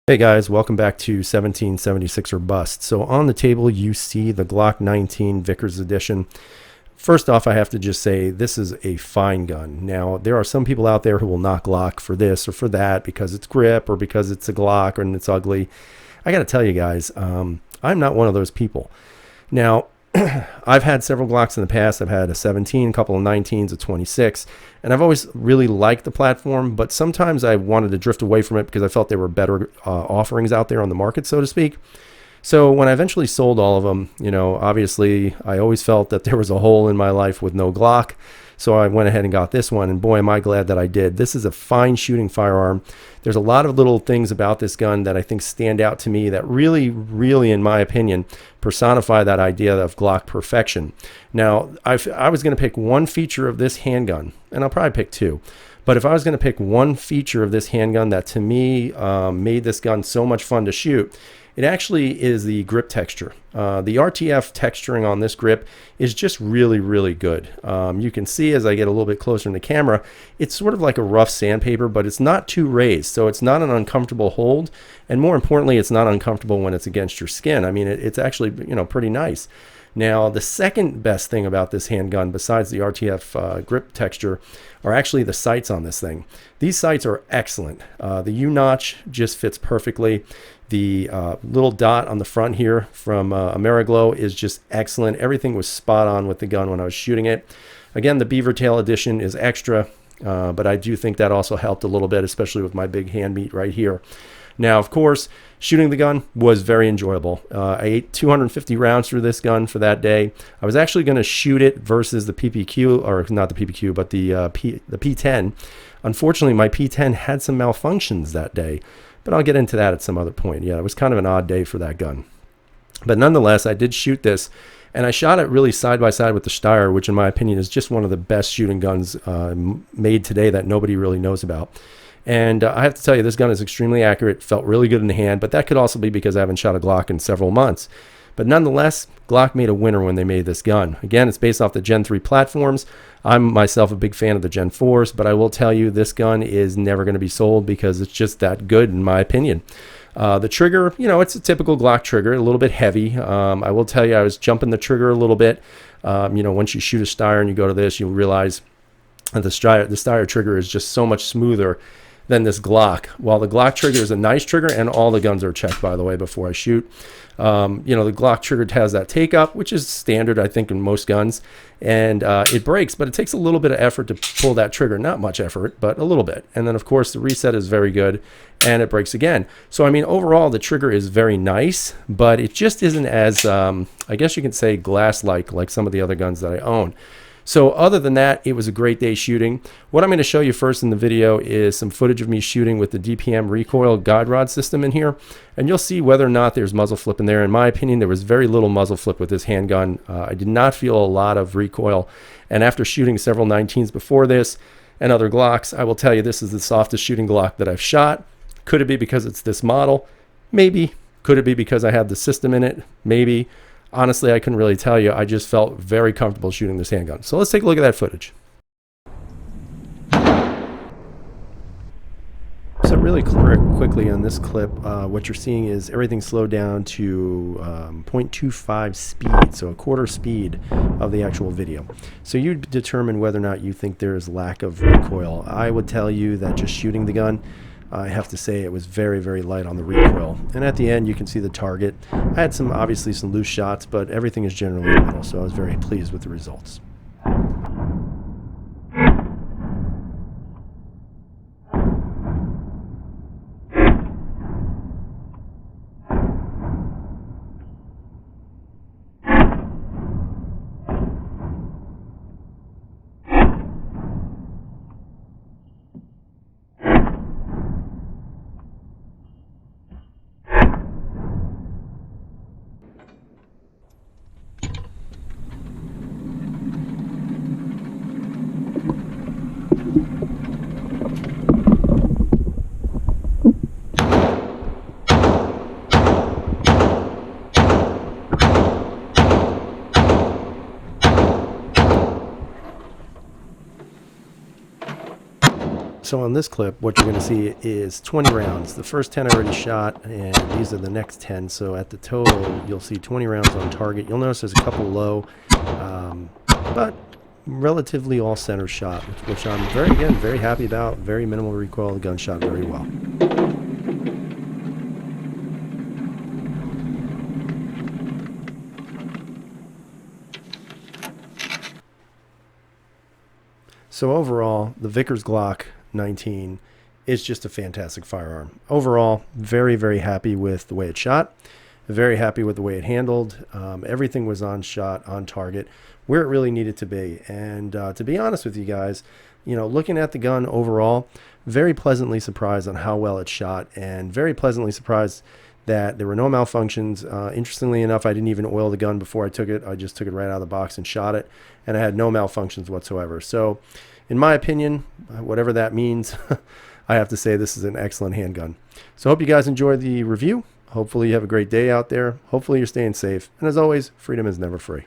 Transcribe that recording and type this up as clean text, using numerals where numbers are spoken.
Hey guys, welcome back to 1776 or Bust. So on the table you see the Glock 19 Vickers edition. First off, I have to just say this is a fine gun. Now, there are some people out there who will knock Glock for this or for that because it's grip or because it's a Glock and it's ugly. I got to tell you guys, I'm not one of those people. Now, I've had several Glocks in the past. I've had a 17, a couple of 19s, a 26, and I've always really liked the platform, but sometimes I wanted to drift away from it because I felt there were better offerings out there on the market, so to speak. So when I eventually sold all of them, obviously I always felt that there was a hole in my life with no Glock. So I went ahead and got this one, and boy, am I glad that I did. This is a fine shooting firearm. There's a lot of little things about this gun that I think stand out to me that really, really, in my opinion, personify that idea of Glock perfection. Now, I was going to pick one feature of this handgun, and I'll probably pick two. But if I was going to pick one feature of this handgun that to me made this gun so much fun to shoot, it actually is the grip texture. The RTF texturing on this grip is just really, really good. You can see as I get a little bit closer in the camera, it's sort of like a rough sandpaper, but it's not too raised. So it's not an uncomfortable hold. And more importantly, it's not uncomfortable when it's against your skin. I mean, it's actually, pretty nice. Now, the second best thing about this handgun, besides the RTF grip texture, are actually the sights on this thing. These sights are excellent. The U-notch just fits perfectly. The little dot on the front here from Ameriglow is just excellent. Everything was spot on with the gun when I was shooting it. Again, the beaver tail edition is extra, but I do think that also helped a little bit, especially with my big hand meat right here. Now, of course, shooting the gun was very enjoyable. I ate 250 rounds through this gun for that day. I was actually going to shoot it versus the PPQ, or not the PPQ, but the P10. Unfortunately, my P10 had some malfunctions that day, but I'll get into that at some other point. Yeah, it was kind of an odd day for that gun. But nonetheless, I did shoot this, and I shot it really side by side with the Steyr, which in my opinion is just one of the best shooting guns made today that nobody really knows about. And I have to tell you, this gun is extremely accurate, felt really good in the hand, but that could also be because I haven't shot a Glock in several months. But nonetheless, Glock made a winner when they made this gun. Again, it's based off the Gen 3 platforms. I'm myself a big fan of the Gen 4s, but I will tell you this gun is never going to be sold because it's just that good in my opinion. The trigger, it's a typical Glock trigger, a little bit heavy. I will tell you, I was jumping the trigger a little bit. Once you shoot a Steyr and you go to this, you'll realize that the Steyr trigger is just so much smoother than this Glock. While the Glock trigger is a nice trigger, and all the guns are checked, by the way, before I shoot. The Glock trigger has that take up, which is standard, I think, in most guns, and it breaks, but it takes a little bit of effort to pull that trigger. Not much effort, but a little bit. And then, of course, the reset is very good, and it breaks again. So, I mean, overall, the trigger is very nice, but it just isn't as, I guess you can say, glass-like some of the other guns that I own. So other than that, it was a great day shooting. What I'm going to show you first in the video is some footage of me shooting with the DPM recoil guide rod system in here. And you'll see whether or not there's muzzle flip in there. In my opinion, there was very little muzzle flip with this handgun. I did not feel a lot of recoil. And after shooting several 19s before this and other Glocks, I will tell you this is the softest shooting Glock that I've shot. Could it be because it's this model? Maybe. Could it be because I have the system in it? Maybe. Honestly, I couldn't really tell you. I just felt very comfortable shooting this handgun. So let's take a look at that footage. So really quickly on this clip, what you're seeing is everything slowed down to 0.25 speed, so a quarter speed of the actual video. So you determine whether or not you think there is lack of recoil. I would tell you that just shooting the gun, I have to say it was very, very light on the recoil. And at the end, you can see the target. I had obviously some loose shots, but everything is generally in the middle, so I was very pleased with the results. So on this clip, what you're going to see is 20 rounds. The first 10 I already shot, and these are the next 10. So at the total, you'll see 20 rounds on target. You'll notice there's a couple low, but relatively all center shot, which I'm very happy about. Very minimal recoil. The gun shot very well. So overall, the Vickers Glock 19 is just a fantastic firearm. Overall, very happy with the way it shot. Very happy with the way it handled. Everything was on shot, on target, where it really needed to be. And to be honest with you guys, you know, looking at the gun overall, very pleasantly surprised on how well it shot, and very pleasantly surprised that there were no malfunctions. Interestingly enough, I didn't even oil the gun before I took it. I just took it right out of the box and shot it, and I had no malfunctions whatsoever. So in my opinion, whatever that means, I have to say this is an excellent handgun. So I hope you guys enjoyed the review. Hopefully you have a great day out there. Hopefully you're staying safe. And as always, freedom is never free.